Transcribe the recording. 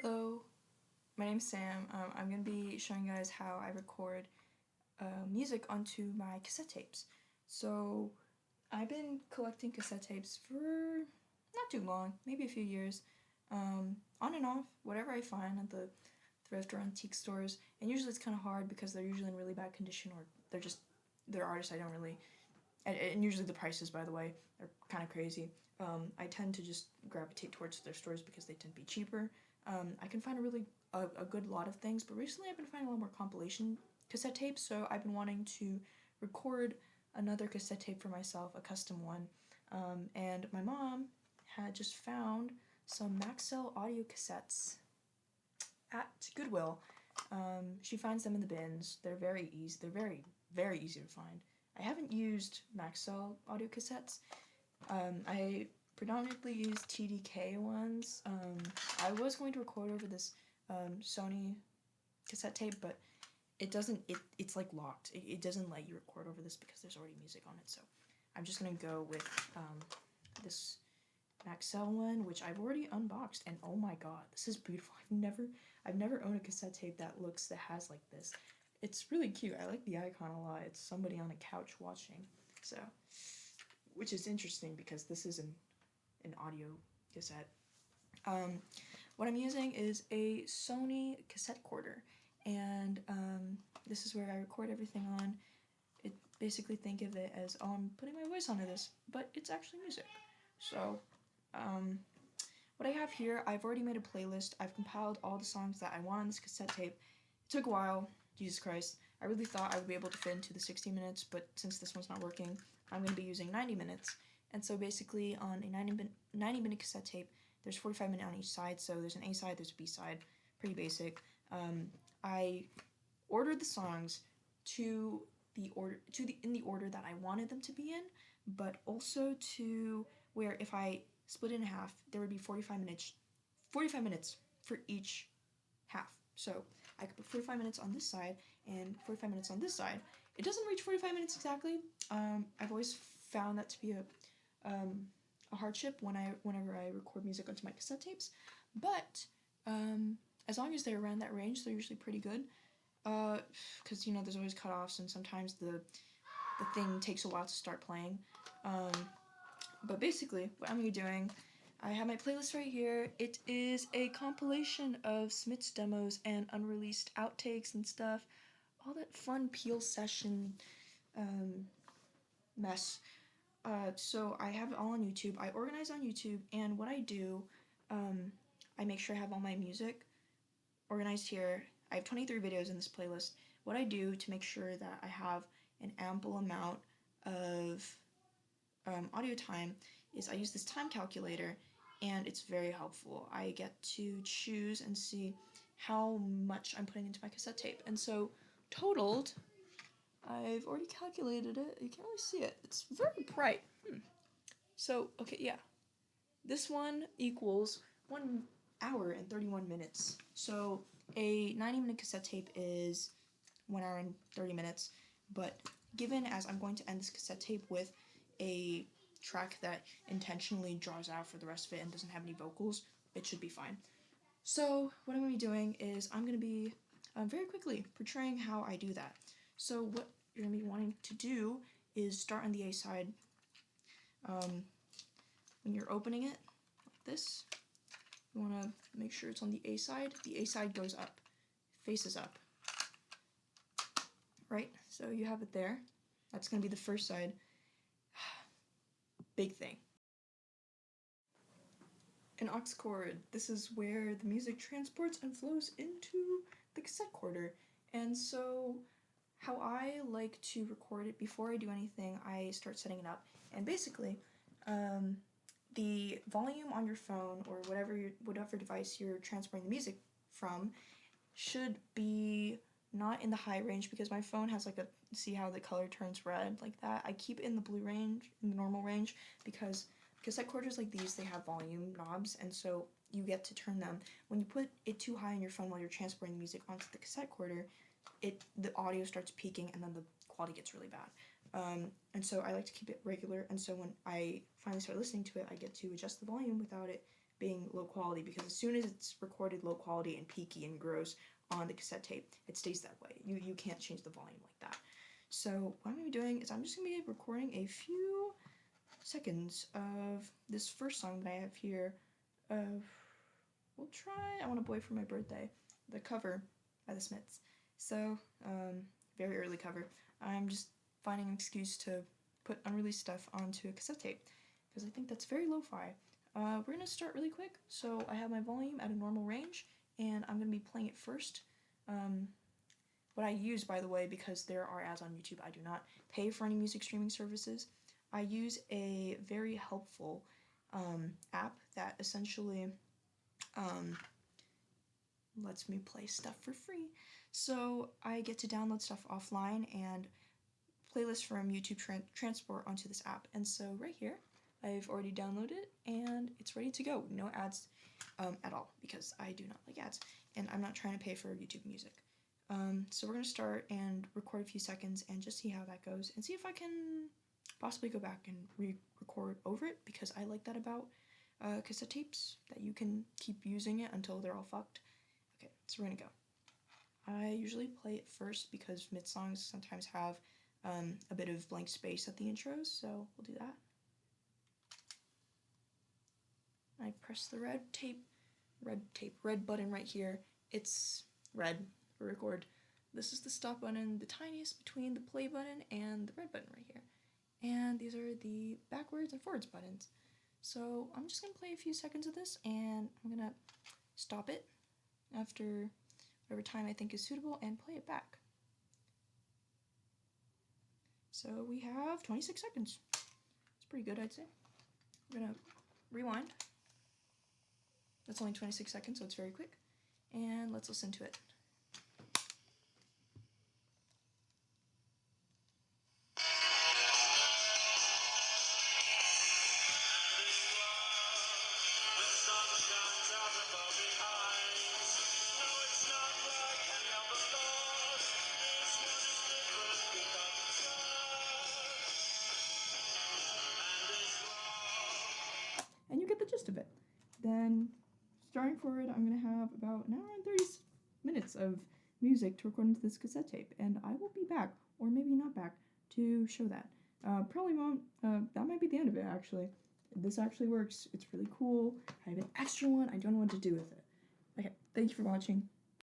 Hello, my name's Sam. I'm going to be showing you guys how I record music onto my cassette tapes. So, I've been collecting cassette tapes for not too long, maybe a few years, on and off, whatever I find at the thrift or antique stores. And usually it's kind of hard because they're usually in really bad condition or they're artists I don't really, and usually the prices, by the way, are kind of crazy. I tend to just gravitate towards their stores because they tend to be cheaper. I can find a good lot of things, but recently I've been finding a lot more compilation cassette tapes, so I've been wanting to record another cassette tape for myself, a custom one. And my mom had just found some Maxell audio cassettes at Goodwill. She finds them in the bins. They're very easy. They're very easy to find. I haven't used Maxell audio cassettes. I predominantly use TDK ones. I was going to record over this Sony cassette tape, but it doesn't. It's like locked. It doesn't let you record over this because there's already music on it. So I'm just gonna go with this Maxell one, which I've already unboxed, and oh my god, this is beautiful. I've never owned a cassette tape that has like this. It's really cute. I like the icon a lot. It's somebody on a couch watching. So, which is interesting because this is an audio cassette. What I'm using is a Sony cassette recorder, and this is where I record everything on. Basically think of it as, oh, I'm putting my voice onto this, but it's actually music. So, what I have here, I've already made a playlist. I've compiled all the songs that I want on this cassette tape. It took a while, Jesus Christ. I really thought I would be able to fit into the 60 minutes, but since this one's not working, I'm going to be using 90 minutes. And so basically on a 90-minute cassette tape, there's 45 minutes on each side, so there's an A side, there's a B side, pretty basic. I ordered the songs in the order that I wanted them to be in, but also to where if I split it in half, there would be 45 minutes for each half. So I could put 45 minutes on this side and 45 minutes on this side. It doesn't reach 45 minutes exactly. I've always found that to be a hardship whenever I record music onto my cassette tapes, but as long as they're around that range, they're usually pretty good. Because there's always cutoffs, and sometimes the thing takes a while to start playing. But basically, what I'm gonna be doing, I have my playlist right here. It is a compilation of Smith's demos and unreleased outtakes and stuff. All that fun Peel session mess. So I have it all on YouTube. I organize on YouTube, and what I do, I make sure I have all my music organized here. I have 23 videos in this playlist. What I do to make sure that I have an ample amount of audio time is I use this time calculator, and it's very helpful. I get to choose and see how much I'm putting into my cassette tape. And so, totaled, I've already calculated it. You can't really see it. It's very bright. So, okay, yeah. This one equals 1 hour and 31 minutes. So, a 90-minute cassette tape is 1 hour and 30 minutes, but given as I'm going to end this cassette tape with a track that intentionally draws out for the rest of it and doesn't have any vocals, it should be fine. So what I'm going to be doing is I'm going to be very quickly portraying how I do that. So what you're going to be wanting to do is start on the A side. When you're opening it, like this, you want to make sure it's on the A side. The A side goes up, faces up. Right? So you have it there. That's going to be the first side. Big thing. An aux cord. This is where the music transports and flows into the cassette recorder. And so how I like to record it, before I do anything, I start setting it up. And basically, the volume on your phone or whatever device you're transporting the music from should be not in the high range, because my phone has like see how the color turns red like that? I keep it in the blue range, in the normal range, because cassette recorders like these, they have volume knobs, and so you get to turn them. When you put it too high on your phone while you're transporting music onto the cassette recorder, the audio starts peaking and then the quality gets really bad. And so I like to keep it regular, and so when I finally start listening to it, I get to adjust the volume without it being low quality, because as soon as it's recorded low quality and peaky and gross on the cassette tape, it stays that way. You can't change the volume like that. So what I'm going to be doing is I'm just going to be recording a few seconds of this first song that I have here. We'll try I Want a Boy for My Birthday, the cover by the Smiths. So, very early cover. I'm just finding an excuse to put unreleased stuff onto a cassette tape, because I think that's very lo-fi. We're going to start really quick, so I have my volume at a normal range, and I'm going to be playing it first. What I use, by the way, because there are ads on YouTube, I do not pay for any music streaming services. I use a very helpful app that essentially lets me play stuff for free. So I get to download stuff offline and playlists from YouTube transport onto this app. And so right here, I've already downloaded it and it's ready to go. No ads at all, because I do not like ads and I'm not trying to pay for YouTube music. So we're going to start and record a few seconds and just see how that goes and see if I can possibly go back and re-record over it, because I like that about cassette tapes, that you can keep using it until they're all fucked. Okay, so we're gonna go. I usually play it first because mid songs sometimes have a bit of blank space at the intros, so we'll do that. I press the red button right here. It's red for record. This is the stop button, the tiniest between the play button and the red button right here. And these are the backwards and forwards buttons. So I'm just gonna play a few seconds of this and I'm gonna stop it after whatever time I think is suitable and play it back. So we have 26 seconds. It's pretty good, I'd say. I'm gonna rewind. That's only 26 seconds, so it's very quick. And let's listen to it. And you get the gist of it. Then, starting forward, I'm going to have about an hour and 30 minutes of music to record into this cassette tape, and I will be back, or maybe not back, to show that. Probably won't. That might be the end of it, actually. This actually works. It's really cool. I have an extra one. I don't know what to do with it. Okay, thank you for watching.